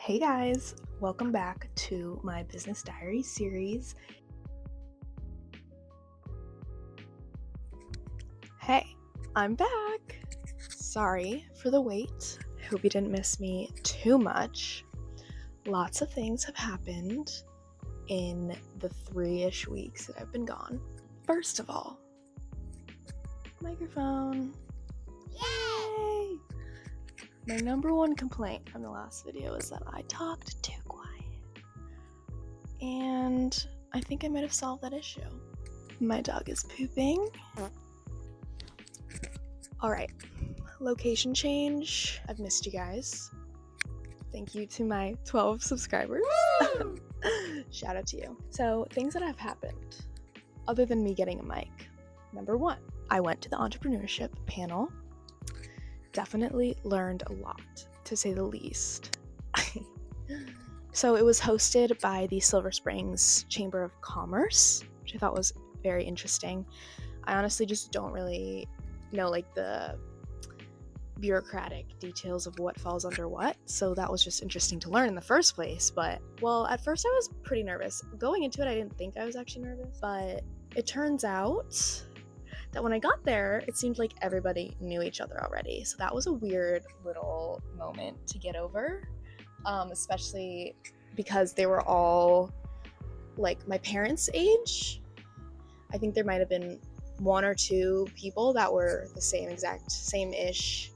Hey guys, welcome back to my Business Diaries series. Hey, I'm back! Sorry for the wait. I hope you didn't miss me too much. Lots of things have happened in the 3-ish weeks that I've been gone. First of all, microphone. Yay! My number one complaint from the last video is that I talked too quiet. And I think I might have solved that issue. My dog is pooping. Alright, location change. I've missed you guys. Thank you to my 12 subscribers. Shout out to you. So, things that have happened other than me getting a mic. Number one, I went to the entrepreneurship panel. Definitely learned a lot, to say the least. So it was hosted by the Silver Springs Chamber of Commerce, which I thought was very interesting. I honestly just don't really know the bureaucratic details of what falls under what, so that was just interesting to learn in the first place. But, well, at first I was pretty nervous. Going into it, I didn't think I was actually nervous, but it turns out that when I got there, it seemed like everybody knew each other already. So that was a weird little moment to get over, especially because they were all my parents' age. I think there might have been one or two people that were the same-ish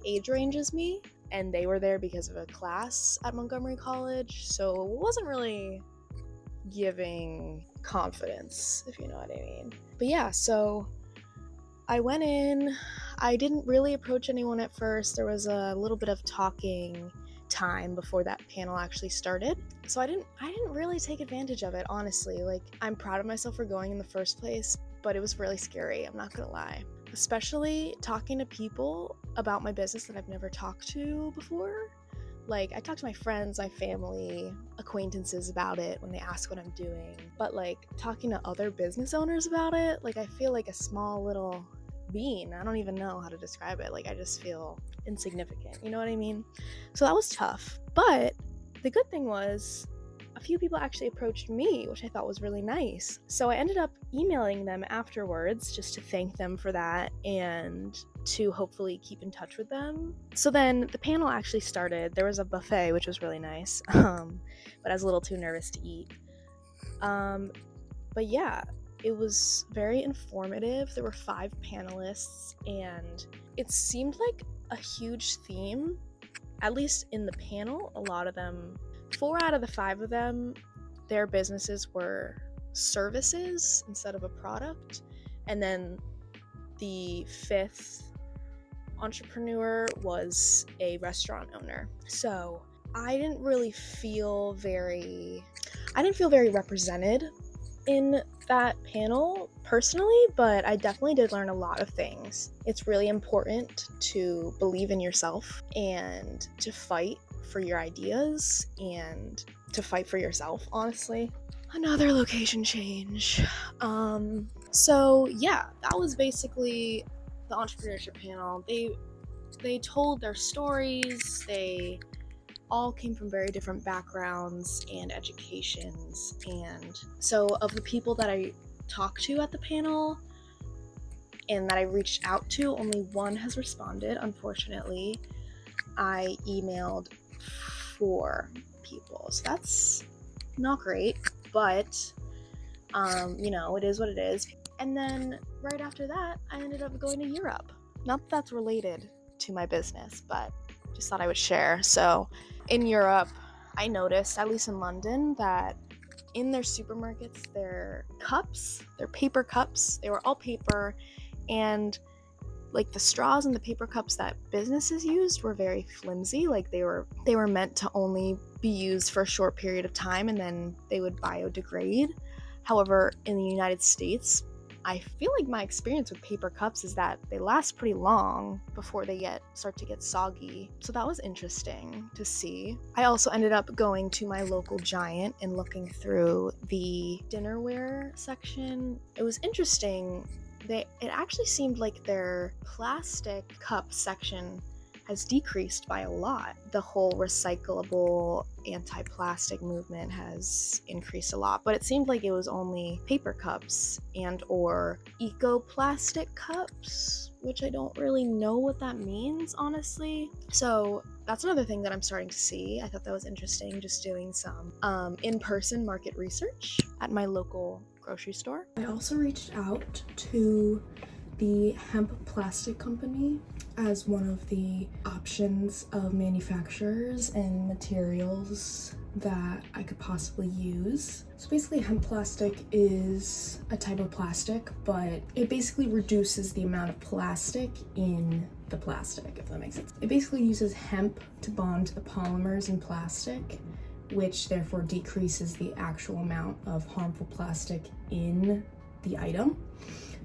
age range as me, and they were there because of a class at Montgomery College, so it wasn't really giving confidence, if you know what I mean. But yeah, so I went in. I didn't really approach anyone at first. There was a little bit of talking time before that panel actually started. So I didn't really take advantage of it, honestly. I'm proud of myself for going in the first place, but it was really scary, I'm not gonna lie. Especially talking to people about my business that I've never talked to before. I talk to my friends, my family, acquaintances about it when they ask what I'm doing. But talking to other business owners about it, I feel like a small little bean. I don't even know how to describe it. I just feel insignificant. You know what I mean? So that was tough. But the good thing was a few people actually approached me, which I thought was really nice. So I ended up emailing them afterwards just to thank them for that and to hopefully keep in touch with them. So then the panel actually started. There was a buffet, which was really nice, but I was a little too nervous to eat. But yeah, it was very informative. There were 5 panelists, and it seemed like a huge theme, at least in the panel. A lot of them, 4 out of the 5 of them, their businesses were services instead of a product. And then the 5th entrepreneur was a restaurant owner. So I didn't feel very represented in that panel personally, but I definitely did learn a lot of things. It's really important to believe in yourself and to fight for your ideas and to fight for yourself, honestly. Another location change. So yeah, that was basically the entrepreneurship panel. They told their stories. They all came from very different backgrounds and educations, and so of the people that I talked to at the panel and that I reached out to, only one has responded, unfortunately. I emailed 4 people, so that's not great, but it is what it is. And then right after that, I ended up going to Europe. Not that that's related to my business, but just thought I would share. So in Europe, I noticed, at least in London, that in their supermarkets, their paper cups, they were all paper, and the straws in the paper cups that businesses used were very flimsy. They were meant to only be used for a short period of time, and then they would biodegrade. However, in the United States, I feel like my experience with paper cups is that they last pretty long before they start to get soggy. So that was interesting to see. I also ended up going to my local Giant and looking through the dinnerware section. It was interesting. It actually seemed like their plastic cup section has decreased by a lot. The whole recyclable anti-plastic movement has increased a lot, but it seemed like it was only paper cups and or eco-plastic cups, which I don't really know what that means, honestly. So that's another thing that I'm starting to see. I thought that was interesting, just doing some in-person market research at my local grocery store. I also reached out to the hemp plastic company as one of the options of manufacturers and materials that I could possibly use. So basically, hemp plastic is a type of plastic, but it basically reduces the amount of plastic in the plastic, if that makes sense. It basically uses hemp to bond to the polymers in plastic, which therefore decreases the actual amount of harmful plastic in the item.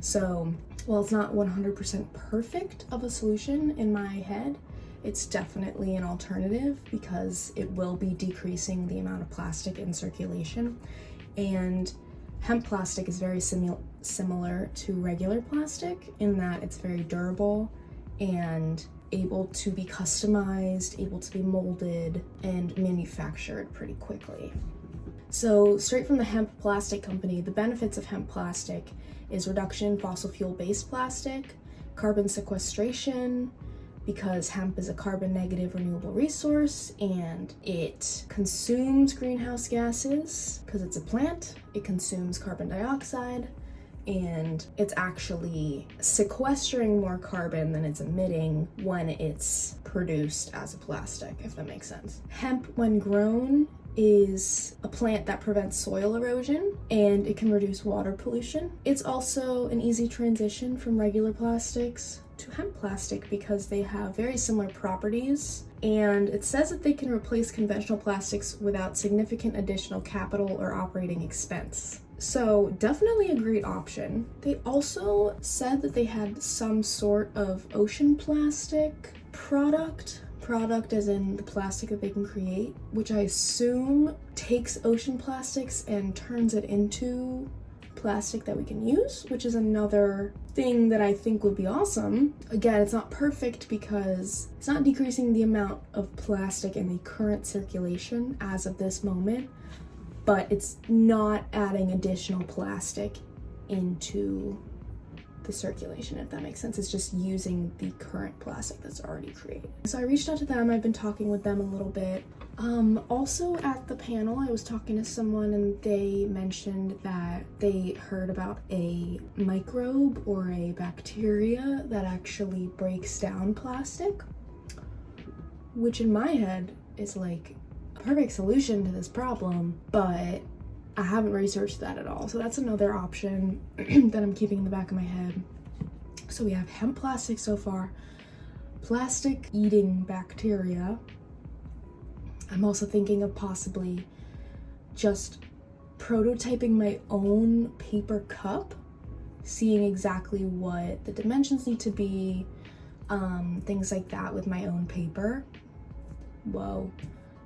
So while it's not 100% perfect of a solution in my head, it's definitely an alternative because it will be decreasing the amount of plastic in circulation. And hemp plastic is very similar to regular plastic in that it's very durable and able to be customized, able to be molded, and manufactured pretty quickly. So straight from the hemp plastic company, the benefits of hemp plastic is reduction in fossil fuel-based plastic, carbon sequestration, because hemp is a carbon negative renewable resource and it consumes greenhouse gases because it's a plant, it consumes carbon dioxide, and it's actually sequestering more carbon than it's emitting when it's produced as a plastic, if that makes sense. Hemp, when grown, is a plant that prevents soil erosion and it can reduce water pollution. It's also an easy transition from regular plastics to hemp plastic because they have very similar properties, and it says that they can replace conventional plastics without significant additional capital or operating expense. So definitely a great option. They also said that they had some sort of ocean plastic product as in the plastic that they can create, which I assume takes ocean plastics and turns it into plastic that we can use, which is another thing that I think would be awesome. Again, it's not perfect because it's not decreasing the amount of plastic in the current circulation as of this moment, but it's not adding additional plastic into the circulation, if that makes sense. It's just using the current plastic that's already created. So I reached out to them, I've been talking with them a little bit. Also at the panel, I was talking to someone and they mentioned that they heard about a microbe or a bacteria that actually breaks down plastic, which in my head is like a perfect solution to this problem, but I haven't researched that at all. So that's another option that I'm keeping in the back of my head. So we have hemp plastic so far, plastic eating bacteria. I'm also thinking of possibly just prototyping my own paper cup, seeing exactly what the dimensions need to be, things like that with my own paper. Whoa,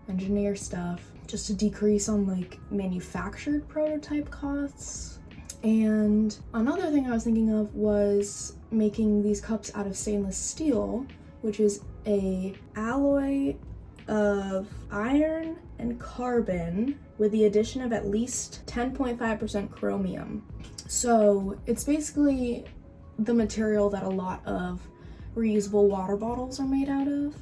engineer stuff. Just to decrease on like manufactured prototype costs. And another thing I was thinking of was making these cups out of stainless steel, which is a alloy of iron and carbon with the addition of at least 10.5% chromium. So it's basically the material that a lot of reusable water bottles are made out of.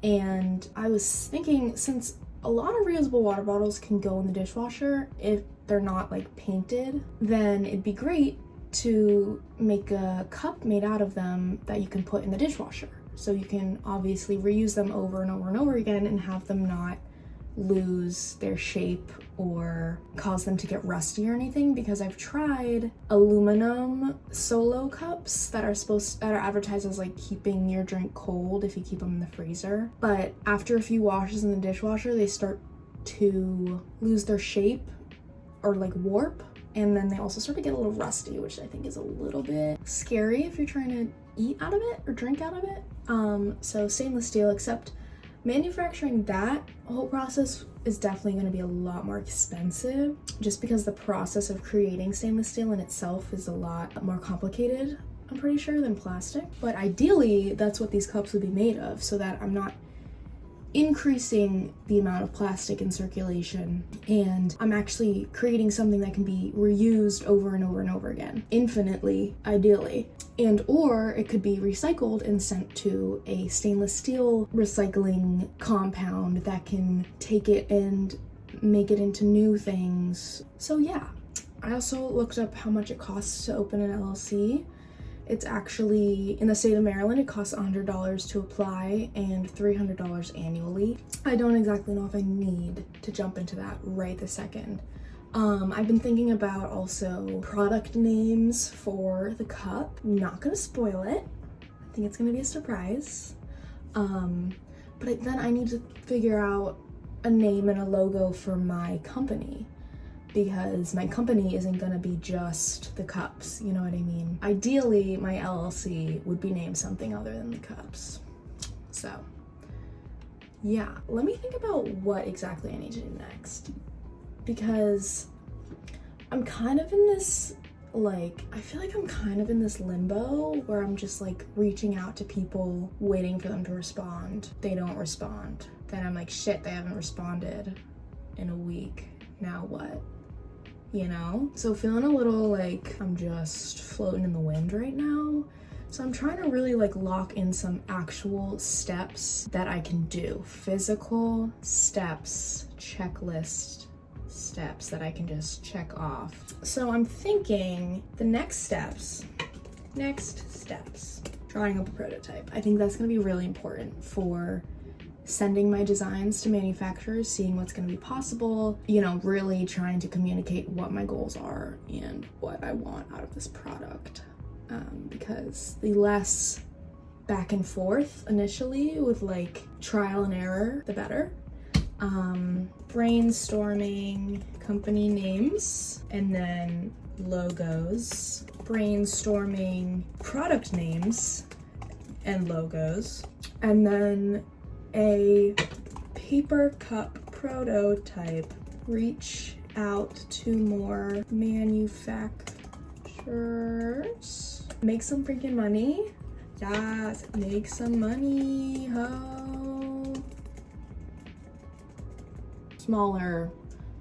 And I was thinking, since a lot of reusable water bottles can go in the dishwasher if they're not like painted, then it'd be great to make a cup made out of them that you can put in the dishwasher. So you can obviously reuse them over and over and over again and have them not lose their shape or cause them to get rusty or anything, because I've tried aluminum solo cups that are advertised as like keeping your drink cold if you keep them in the freezer, but after a few washes in the dishwasher they start to lose their shape or like warp, and then they also start to get a little rusty, which I think is a little bit scary if you're trying to eat out of it or drink out of it. So stainless steel, except manufacturing that whole process is definitely going to be a lot more expensive, just because the process of creating stainless steel in itself is a lot more complicated. I'm pretty sure, than plastic. But ideally, that's what these cups would be made of, so that I'm not increasing the amount of plastic in circulation, and I'm actually creating something that can be reused over and over and over again, infinitely, ideally. And or it could be recycled and sent to a stainless steel recycling compound that can take it and make it into new things. So yeah, I also looked up how much it costs to open an LLC. It's actually, in the state of Maryland, it costs $100 to apply and $300 annually. I don't exactly know if I need to jump into that right this second. I've been thinking about also product names for the cup. Not gonna spoil it. I think it's gonna be a surprise. But then I need to figure out a name and a logo for my company, because my company isn't gonna be just the cups, you know what I mean? Ideally, my LLC would be named something other than the cups. So yeah, let me think about what exactly I need to do next, because I'm kind of in this, like, I feel like I'm kind of in this limbo where I'm just like reaching out to people, waiting for them to respond. They don't respond. Then I'm like, shit, they haven't responded in a week. Now what? You know? So feeling a little like I'm just floating in the wind right now. So I'm trying to really like lock in some actual steps that I can do. Physical steps, checklist steps that I can just check off. So I'm thinking the next steps, drawing up a prototype. I think that's gonna be really important for sending my designs to manufacturers, seeing what's going to be possible, you know, really trying to communicate what my goals are and what I want out of this product. Because the less back and forth initially with like trial and error, the better. Brainstorming company names and then logos, brainstorming product names and logos, and then a paper cup prototype. Reach out to more manufacturers. Make some freaking money. Yes, make some money, ho. Smaller,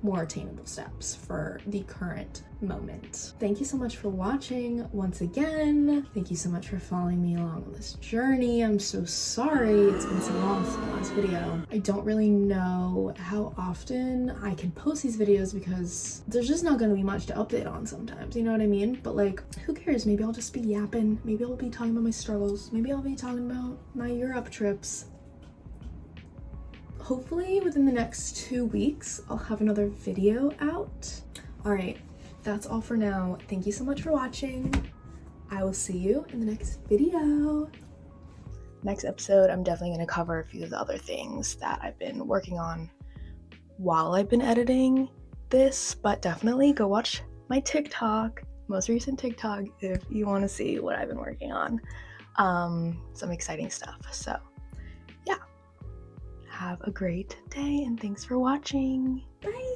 more attainable steps for the current moment. Thank you so much for watching once again. Thank you so much for following me along on this journey. I'm so sorry it's been so long since the last video. I don't really know how often I can post these videos because there's just not going to be much to update on sometimes, you know what I mean? But like, who cares? Maybe I'll just be yapping. Maybe I'll be talking about my struggles. Maybe I'll be talking about my Europe trips. Hopefully within the next 2 weeks, I'll have another video out. All right, that's all for now. Thank you so much for watching. I will see you in the next video. Next episode, I'm definitely gonna cover a few of the other things that I've been working on while I've been editing this, but definitely go watch my TikTok, most recent TikTok, if you wanna see what I've been working on. Some exciting stuff, so yeah. Have a great day and thanks for watching. Bye!